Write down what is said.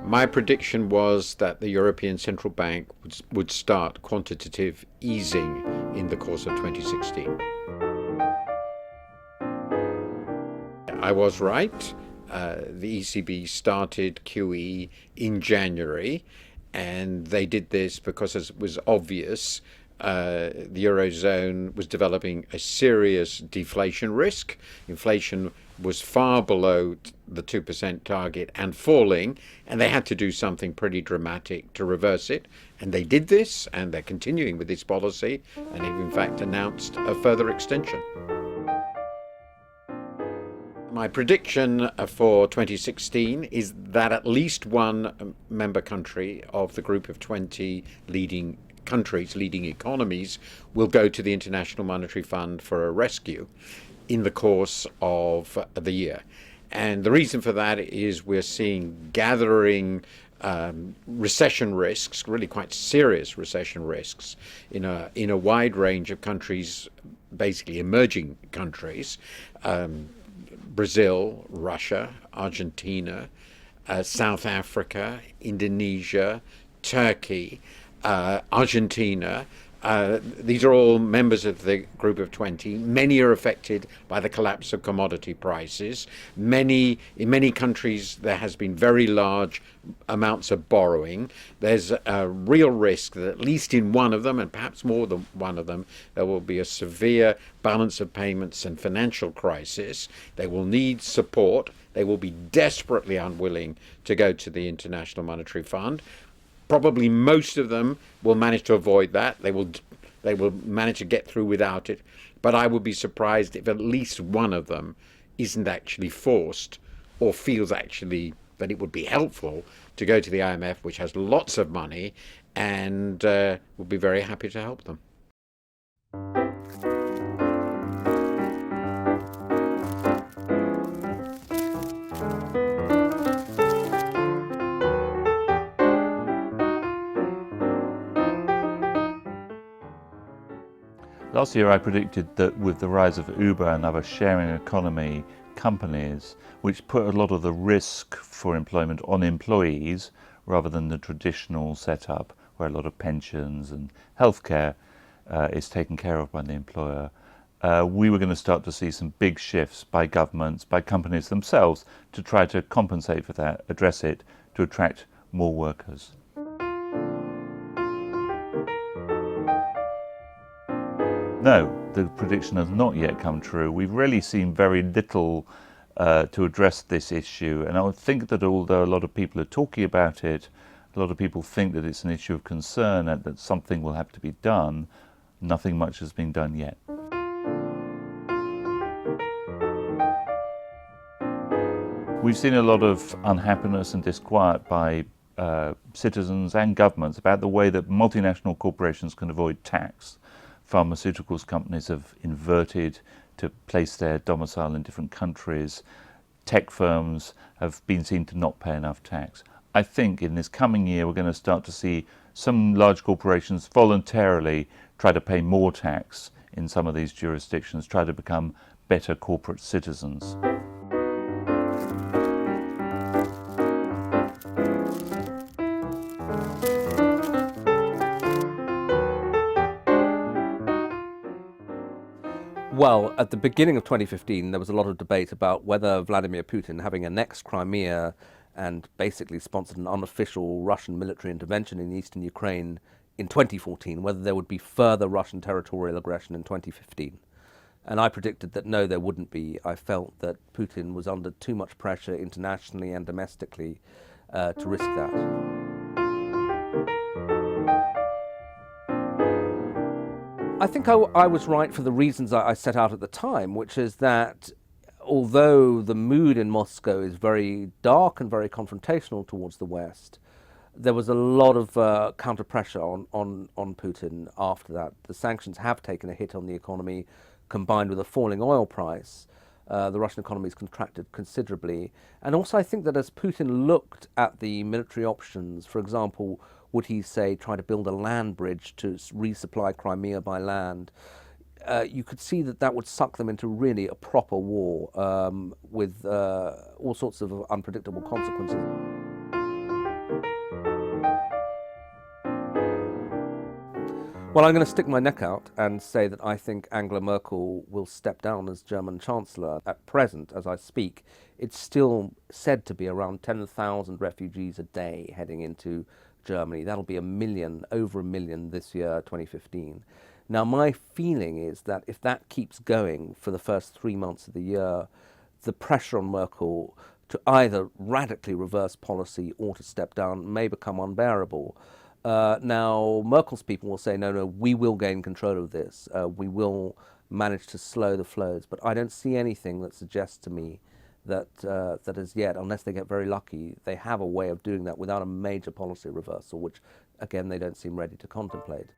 My prediction was that the European Central Bank would start quantitative easing in the course of 2016. I was right. The ECB started QE in January, and they did this because, as it was obvious, the Eurozone was developing a serious deflation risk. Inflation was far below the 2% target and falling, and they had to do something pretty dramatic to reverse it. And they did this, and they're continuing with this policy, and have in fact announced a further extension. My prediction for 2016 is that at least one member country of the group of 20 leading countries, leading economies, will go to the International Monetary Fund for a rescue in the course of the year. And the reason for that is we're seeing gathering recession risks, really quite serious recession risks, in a wide range of countries, basically emerging countries. Brazil, Russia, Argentina, South Africa, Indonesia, Turkey, Argentina. These are all members of the group of 20. Many are affected by the collapse of commodity prices. In many countries, there has been very large amounts of borrowing. There's a real risk that at least in one of them, and perhaps more than one of them, there will be a severe balance of payments and financial crisis. They will need support. They will be desperately unwilling to go to the International Monetary Fund. Probably most of them will manage to avoid that. They will manage to get through without it. But I would be surprised if at least one of them isn't actually forced or feels actually that it would be helpful to go to the IMF, which has lots of money, and would be very happy to help them. Last year I predicted that with the rise of Uber and other sharing economy companies, which put a lot of the risk for employment on employees rather than the traditional setup where a lot of pensions and healthcare is taken care of by the employer, we were going to start to see some big shifts by governments, by companies themselves, to try to compensate for that, address it, to attract more workers. No, the prediction has not yet come true. We've really seen very little to address this issue, and I would think that although a lot of people are talking about it, a lot of people think that it's an issue of concern and that something will have to be done, nothing much has been done yet. We've seen a lot of unhappiness and disquiet by citizens and governments about the way that multinational corporations can avoid tax. Pharmaceuticals companies have inverted to place their domicile in different countries. Tech firms have been seen to not pay enough tax. I think in this coming year we're going to start to see some large corporations voluntarily try to pay more tax in some of these jurisdictions, try to become better corporate citizens. Well, at the beginning of 2015, there was a lot of debate about whether Vladimir Putin, having annexed Crimea and basically sponsored an unofficial Russian military intervention in eastern Ukraine in 2014, whether there would be further Russian territorial aggression in 2015. And I predicted that no, there wouldn't be. I felt that Putin was under too much pressure internationally and domestically to risk that. I think I was right for the reasons I set out at the time, which is that although the mood in Moscow is very dark and very confrontational towards the West, there was a lot of counter-pressure on Putin after that. The sanctions have taken a hit on the economy, combined with a falling oil price. The Russian economy has contracted considerably. And also I think that as Putin looked at the military options, for example, would he say try to build a land bridge to resupply Crimea by land? You could see that that would suck them into really a proper war with all sorts of unpredictable consequences. Well, I'm going to stick my neck out and say that I think Angela Merkel will step down as German Chancellor. At present, as I speak, it's still said to be around 10,000 refugees a day heading into Germany. That'll be 1 million, over 1 million this year, 2015. Now, my feeling is that if that keeps going for the first 3 months of the year, the pressure on Merkel to either radically reverse policy or to step down may become unbearable. Now, Merkel's people will say, no, we will gain control of this. We will manage to slow the flows. But I don't see anything that suggests to me that, that as yet, unless they get very lucky, they have a way of doing that without a major policy reversal, which, again, they don't seem ready to contemplate.